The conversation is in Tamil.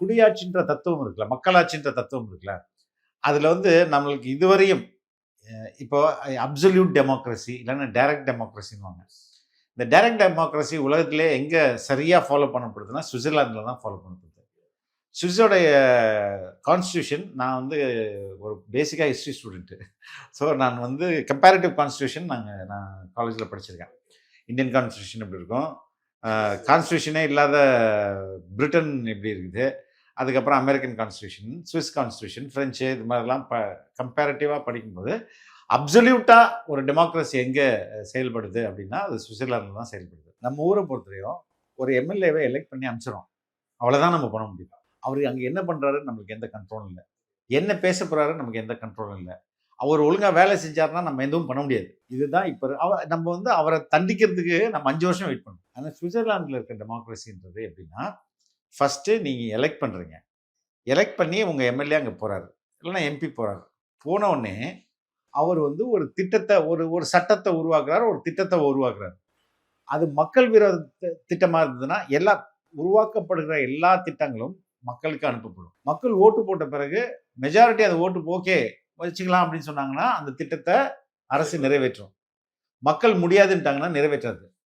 குடியாட்சின்ற தத்துவம் இருக்குல்ல, மக்களாட்சின்ற தத்துவம் இருக்குல்ல, அதில் வந்து நம்மளுக்கு இதுவரையும் இப்போ அப்சல்யூட் டெமோக்ரஸி இல்லைன்னா டைரக்ட் டெமோக்ரஸின்னுவாங்க. இந்த டைரக்ட் டெமோக்ரஸி உலகத்திலே எங்கே சரியாக ஃபாலோ பண்ணப்படுதுன்னா சுவிட்சர்லாந்தில் தான் ஃபாலோ பண்ணப்படுது. சுவிஸோடைய கான்ஸ்டியூஷன், நான் வந்து ஒரு பேசிக்காக ஹிஸ்ட்ரி ஸ்டூடெண்ட்டு. ஸோ நான் வந்து கம்பேரிட்டிவ் கான்ஸ்டியூஷன் நான் காலேஜில் படிச்சிருக்கேன். இந்தியன் கான்ஸ்டியூஷன் எப்படி இருக்கும், கான்ஸ்டியூஷனே இல்லாத பிரிட்டன் எப்படி இருக்குது, அதுக்கப்புறம் American constitution, Swiss constitution, French, இது மாதிரிலாம் கம்பேரிட்டிவாக படிக்கும்போது அப்சல்யூட்டாக ஒரு டெமோக்ரஸி எங்கே செயல்படுது அப்படின்னா அது சுவிட்சர்லாந்தில் தான் செயல்படுது. நம்ம ஊரை பொறுத்தவரையும் ஒரு எம்எல்ஏவை எலெக்ட் பண்ணி அனுப்பிச்சிடும், அவ்வளோதான் நம்ம பண்ண முடியும். அவர் அங்கே என்ன பண்ணுறாருன்னு நம்மளுக்கு எந்த கண்ட்ரோலும் இல்லை, என்ன பேச போகிறாரு நமக்கு எந்த கண்ட்ரோலும் இல்லை. அவர் ஒழுங்காக வேலை செஞ்சாருன்னா நம்ம எதுவும் பண்ண முடியாது. இதுதான் இப்போ நம்ம வந்து அவரை தண்டிக்கிறதுக்கு நம்ம 5 வருஷம் வெயிட் பண்ணணும். ஆனால் சுவிட்சர்லாந்தில் இருக்க டெமோக்ரஸின்றது எப்படின்னா, ஃபஸ்ட்டு நீங்கள் எலெக்ட் பண்ணுறீங்க, எலெக்ட் பண்ணி உங்கள் எம்எல்ஏ அங்கே போகிறாரு இல்லைன்னா எம்பி போகிறாரு, போன உடனே அவர் வந்து ஒரு திட்டத்தை ஒரு சட்டத்தை உருவாக்குறாரு, ஒரு திட்டத்தை உருவாக்குறாரு. அது மக்கள் விரோத திட்டமாக இருந்ததுன்னா உருவாக்கப்படுகிற எல்லா திட்டங்களும் மக்களுக்கு அனுப்பப்படும். மக்கள் ஓட்டு போட்ட பிறகு மெஜாரிட்டி அந்த ஓட்டு ஓகே வச்சுக்கலாம் அப்படின்னு சொன்னாங்கன்னா அந்த திட்டத்தை அரசு நிறைவேற்றும். மக்கள் முடியாதுன்ட்டாங்கன்னா நிறைவேற்றாது.